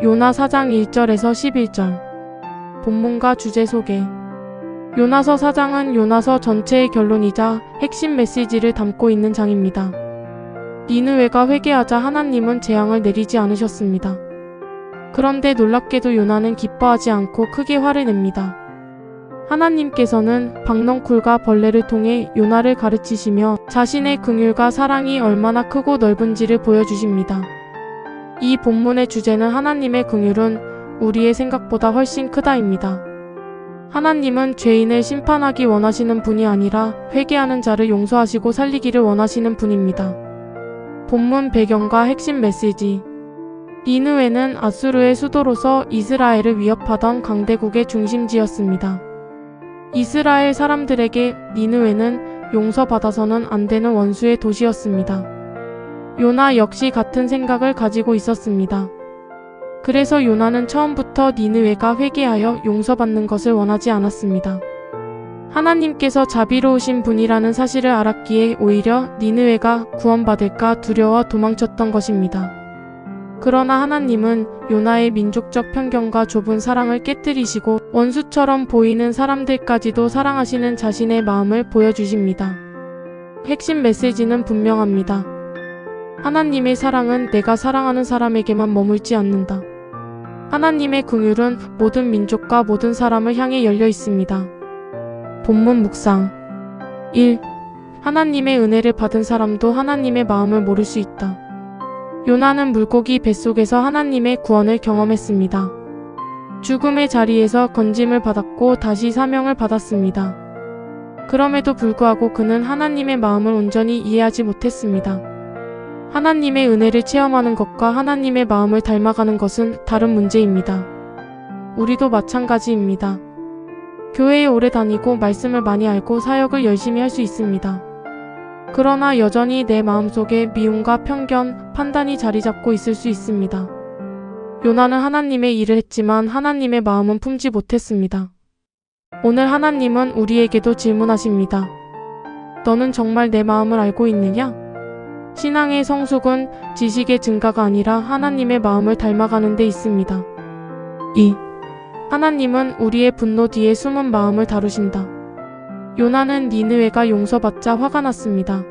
요나 4장 1절에서 11절. 본문과 주제 소개. 요나서 4장은 요나서 전체의 결론이자 핵심 메시지를 담고 있는 장입니다. 니느웨가 회개하자 하나님은 재앙을 내리지 않으셨습니다. 그런데 놀랍게도 요나는 기뻐하지 않고 크게 화를 냅니다. 하나님께서는 박넝쿨과 벌레를 통해 요나를 가르치시며 자신의 긍휼과 사랑이 얼마나 크고 넓은지를 보여주십니다. 이 본문의 주제는 하나님의 긍휼은 우리의 생각보다 훨씬 크다입니다. 하나님은 죄인을 심판하기 원하시는 분이 아니라 회개하는 자를 용서하시고 살리기를 원하시는 분입니다. 본문 배경과 핵심 메시지. 니느웨는 아수르의 수도로서 이스라엘을 위협하던 강대국의 중심지였습니다. 이스라엘 사람들에게 니느웨는 용서받아서는 안 되는 원수의 도시였습니다. 요나 역시 같은 생각을 가지고 있었습니다. 그래서 요나는 처음부터 니느웨가 회개하여 용서받는 것을 원하지 않았습니다. 하나님께서 자비로우신 분이라는 사실을 알았기에 오히려 니느웨가 구원받을까 두려워 도망쳤던 것입니다. 그러나 하나님은 요나의 민족적 편견과 좁은 사랑을 깨뜨리시고 원수처럼 보이는 사람들까지도 사랑하시는 자신의 마음을 보여주십니다. 핵심 메시지는 분명합니다. 하나님의 사랑은 내가 사랑하는 사람에게만 머물지 않는다. 하나님의 긍휼은 모든 민족과 모든 사람을 향해 열려 있습니다. 본문 묵상. 1. 하나님의 은혜를 받은 사람도 하나님의 마음을 모를 수 있다. 요나는 물고기 뱃속에서 하나님의 구원을 경험했습니다. 죽음의 자리에서 건짐을 받았고 다시 사명을 받았습니다. 그럼에도 불구하고 그는 하나님의 마음을 온전히 이해하지 못했습니다. 하나님의 은혜를 체험하는 것과 하나님의 마음을 닮아가는 것은 다른 문제입니다. 우리도 마찬가지입니다. 교회에 오래 다니고 말씀을 많이 알고 사역을 열심히 할 수 있습니다. 그러나 여전히 내 마음속에 미움과 편견, 판단이 자리 잡고 있을 수 있습니다. 요나는 하나님의 일을 했지만 하나님의 마음은 품지 못했습니다. 오늘 하나님은 우리에게도 질문하십니다. 너는 정말 내 마음을 알고 있느냐? 신앙의 성숙은 지식의 증가가 아니라 하나님의 마음을 닮아가는 데 있습니다. 2. 하나님은 우리의 분노 뒤에 숨은 마음을 다루신다. 요나는 니느웨가 용서받자 화가 났습니다.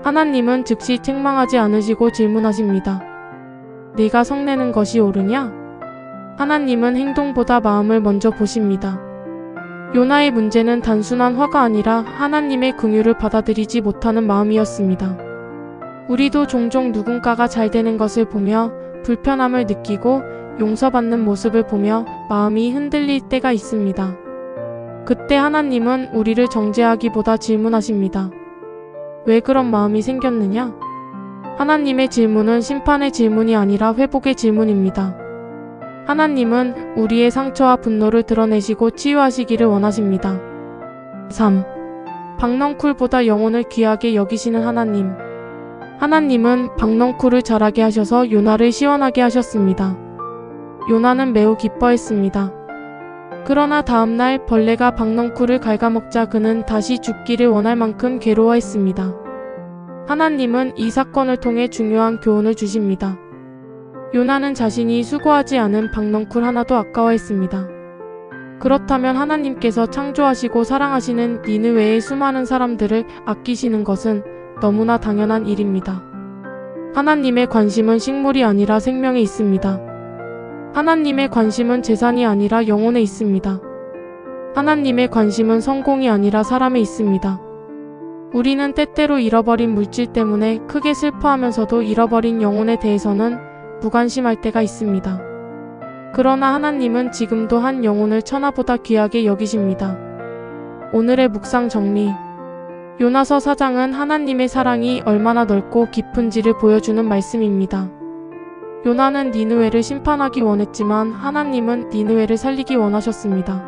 하나님은 즉시 책망하지 않으시고 질문하십니다. 네가 성내는 것이 옳으냐? 하나님은 행동보다 마음을 먼저 보십니다. 요나의 문제는 단순한 화가 아니라 하나님의 긍휼을 받아들이지 못하는 마음이었습니다. 우리도 종종 누군가가 잘 되는 것을 보며 불편함을 느끼고 용서받는 모습을 보며 마음이 흔들릴 때가 있습니다. 그때 하나님은 우리를 정죄하기보다 질문하십니다. 왜 그런 마음이 생겼느냐? 하나님의 질문은 심판의 질문이 아니라 회복의 질문입니다. 하나님은 우리의 상처와 분노를 드러내시고 치유하시기를 원하십니다. 3. 박넝쿨보다 영혼을 귀하게 여기시는 하나님. 하나님은 박넝쿨을 자라게 하셔서 요나를 시원하게 하셨습니다. 요나는 매우 기뻐했습니다. 그러나 다음날 벌레가 박넝쿨을 갉아먹자 그는 다시 죽기를 원할 만큼 괴로워했습니다. 하나님은 이 사건을 통해 중요한 교훈을 주십니다. 요나는 자신이 수고하지 않은 박넝쿨 하나도 아까워했습니다. 그렇다면 하나님께서 창조하시고 사랑하시는 니느웨의 수많은 사람들을 아끼시는 것은 너무나 당연한 일입니다. 하나님의 관심은 식물이 아니라 생명에 있습니다. 하나님의 관심은 재산이 아니라 영혼에 있습니다. 하나님의 관심은 성공이 아니라 사람에 있습니다. 우리는 때때로 잃어버린 물질 때문에 크게 슬퍼하면서도 잃어버린 영혼에 대해서는 무관심할 때가 있습니다. 그러나 하나님은 지금도 한 영혼을 천하보다 귀하게 여기십니다. 오늘의 묵상 정리. 요나서 4장은 하나님의 사랑이 얼마나 넓고 깊은지를 보여주는 말씀입니다. 요나는 니느웨를 심판하기 원했지만 하나님은 니느웨를 살리기 원하셨습니다.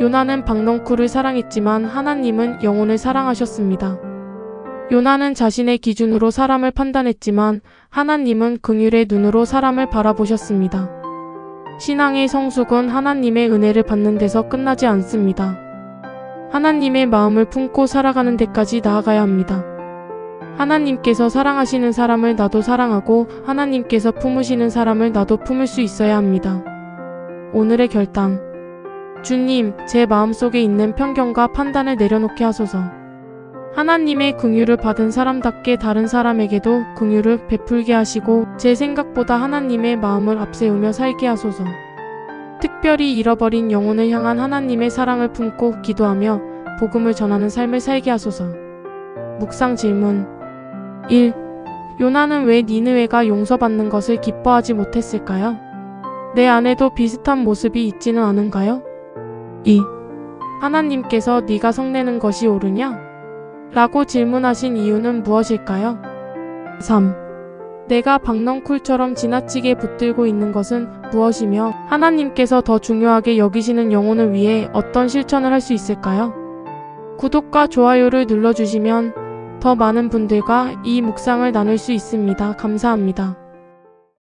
요나는 박넝쿨을 사랑했지만 하나님은 영혼을 사랑하셨습니다. 요나는 자신의 기준으로 사람을 판단했지만 하나님은 긍휼의 눈으로 사람을 바라보셨습니다. 신앙의 성숙은 하나님의 은혜를 받는 데서 끝나지 않습니다. 하나님의 마음을 품고 살아가는 데까지 나아가야 합니다. 하나님께서 사랑하시는 사람을 나도 사랑하고 하나님께서 품으시는 사람을 나도 품을 수 있어야 합니다. 오늘의 결단. 주님, 제 마음속에 있는 편견과 판단을 내려놓게 하소서. 하나님의 긍휼을 받은 사람답게 다른 사람에게도 긍휼을 베풀게 하시고 제 생각보다 하나님의 마음을 앞세우며 살게 하소서. 특별히 잃어버린 영혼을 향한 하나님의 사랑을 품고 기도하며 복음을 전하는 삶을 살게 하소서. 묵상 질문 1. 요나는 왜 니느웨가 용서받는 것을 기뻐하지 못했을까요? 내 안에도 비슷한 모습이 있지는 않은가요? 2. 하나님께서 네가 성내는 것이 옳으냐? 라고 질문하신 이유는 무엇일까요? 3. 내가 박넝쿨처럼 지나치게 붙들고 있는 것은 무엇이며 하나님께서 더 중요하게 여기시는 영혼을 위해 어떤 실천을 할 수 있을까요? 구독과 좋아요를 눌러주시면 더 많은 분들과 이 묵상을 나눌 수 있습니다. 감사합니다.